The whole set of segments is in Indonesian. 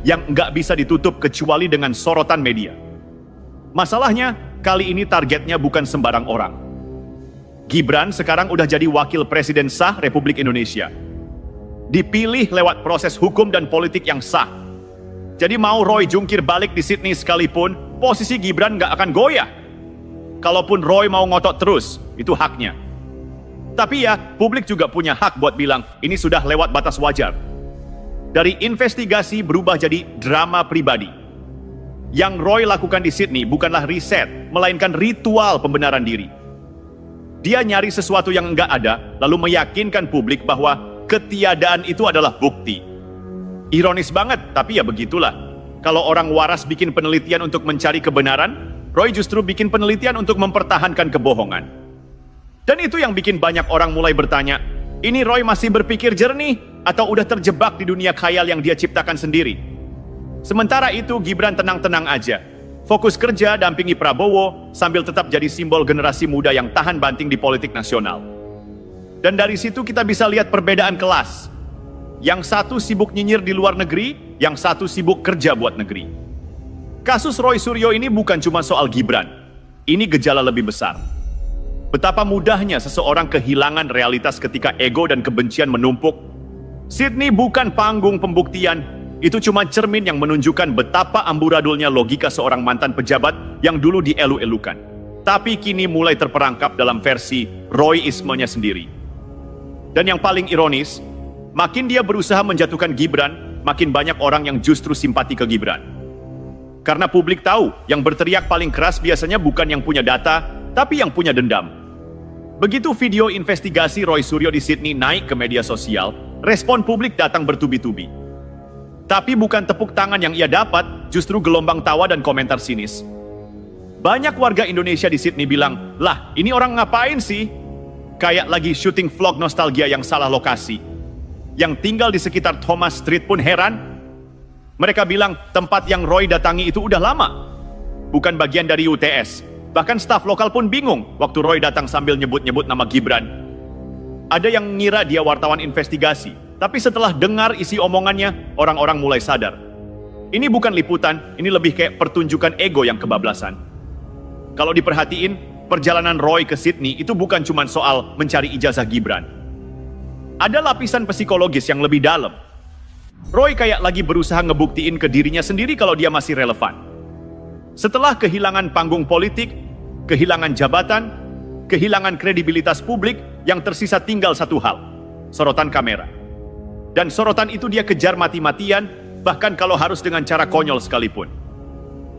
yang nggak bisa ditutup kecuali dengan sorotan media. Masalahnya, kali ini targetnya bukan sembarang orang. Gibran sekarang udah jadi wakil presiden sah Republik Indonesia. Dipilih lewat proses hukum dan politik yang sah. Jadi mau Roy jungkir balik di Sydney sekalipun, posisi Gibran nggak akan goyah. Kalaupun Roy mau ngotot terus, itu haknya. Tapi ya, publik juga punya hak buat bilang, ini sudah lewat batas wajar. Dari investigasi berubah jadi drama pribadi. Yang Roy lakukan di Sydney bukanlah riset, melainkan ritual pembenaran diri. Dia nyari sesuatu yang enggak ada, lalu meyakinkan publik bahwa ketiadaan itu adalah bukti. Ironis banget, tapi ya begitulah. Kalau orang waras bikin penelitian untuk mencari kebenaran, Roy justru bikin penelitian untuk mempertahankan kebohongan. Dan itu yang bikin banyak orang mulai bertanya, ini Roy masih berpikir jernih atau udah terjebak di dunia khayal yang dia ciptakan sendiri? Sementara itu Gibran tenang-tenang aja. Fokus kerja dampingi Prabowo sambil tetap jadi simbol generasi muda yang tahan banting di politik nasional. Dan dari situ kita bisa lihat perbedaan kelas. Yang satu sibuk nyinyir di luar negeri, yang satu sibuk kerja buat negeri. Kasus Roy Suryo ini bukan cuma soal Gibran. Ini gejala lebih besar. Betapa mudahnya seseorang kehilangan realitas ketika ego dan kebencian menumpuk. Sydney bukan panggung pembuktian, itu cuma cermin yang menunjukkan betapa amburadulnya logika seorang mantan pejabat yang dulu dielu-elukan. Tapi kini mulai terperangkap dalam versi Royismenya sendiri. Dan yang paling ironis, makin dia berusaha menjatuhkan Gibran, makin banyak orang yang justru simpati ke Gibran. Karena publik tahu, yang berteriak paling keras biasanya bukan yang punya data, tapi yang punya dendam. Begitu video investigasi Roy Suryo di Sydney naik ke media sosial, respon publik datang bertubi-tubi. Tapi bukan tepuk tangan yang ia dapat, justru gelombang tawa dan komentar sinis. Banyak warga Indonesia di Sydney bilang, lah ini orang ngapain sih? Kayak lagi syuting vlog nostalgia yang salah lokasi. Yang tinggal di sekitar Thomas Street pun heran. Mereka bilang tempat yang Roy datangi itu udah lama. Bukan bagian dari UTS. Bahkan staf lokal pun bingung waktu Roy datang sambil nyebut-nyebut nama Gibran. Ada yang ngira dia wartawan investigasi. Tapi setelah dengar isi omongannya, orang-orang mulai sadar. Ini bukan liputan, ini lebih kayak pertunjukan ego yang kebablasan. Kalau diperhatiin, perjalanan Roy ke Sydney itu bukan cuma soal mencari ijazah Gibran. Ada lapisan psikologis yang lebih dalam. Roy kayak lagi berusaha ngebuktiin ke dirinya sendiri kalau dia masih relevan. Setelah kehilangan panggung politik, kehilangan jabatan, kehilangan kredibilitas publik, yang tersisa tinggal satu hal, sorotan kamera. Dan sorotan itu dia kejar mati-matian, bahkan kalau harus dengan cara konyol sekalipun.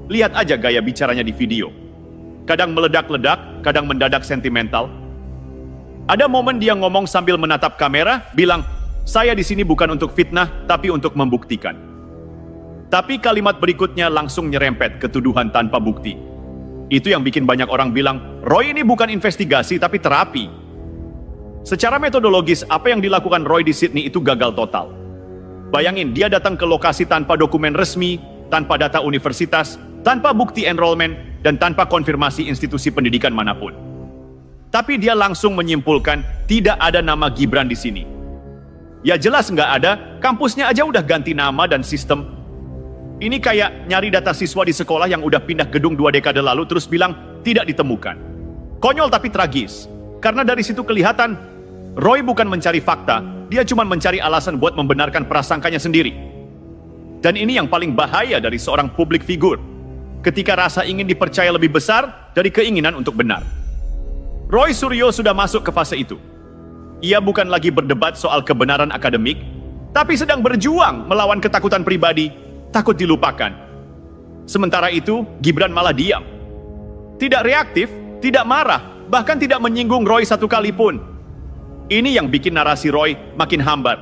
Lihat aja gaya bicaranya di video. Kadang meledak-ledak, kadang mendadak sentimental. Ada momen dia ngomong sambil menatap kamera, bilang, saya di sini bukan untuk fitnah, tapi untuk membuktikan. Tapi kalimat berikutnya langsung nyerempet ke tuduhan tanpa bukti. Itu yang bikin banyak orang bilang, Roy ini bukan investigasi, tapi terapi. Secara metodologis, apa yang dilakukan Roy di Sydney itu gagal total. Bayangin, dia datang ke lokasi tanpa dokumen resmi, tanpa data universitas, tanpa bukti enrollment, dan tanpa konfirmasi institusi pendidikan manapun. Tapi dia langsung menyimpulkan, tidak ada nama Gibran di sini. Ya jelas nggak ada, kampusnya aja udah ganti nama dan sistem. Ini kayak nyari data siswa di sekolah yang udah pindah gedung 2 dekade lalu, terus bilang, tidak ditemukan. Konyol tapi tragis. Karena dari situ kelihatan, Roy bukan mencari fakta, dia cuma mencari alasan buat membenarkan prasangkanya sendiri. Dan ini yang paling bahaya dari seorang publik figur, ketika rasa ingin dipercaya lebih besar dari keinginan untuk benar. Roy Suryo sudah masuk ke fase itu. Ia bukan lagi berdebat soal kebenaran akademik, tapi sedang berjuang melawan ketakutan pribadi, takut dilupakan. Sementara itu, Gibran malah diam. Tidak reaktif, tidak marah, bahkan tidak menyinggung Roy satu kali pun. Ini yang bikin narasi Roy makin hambar.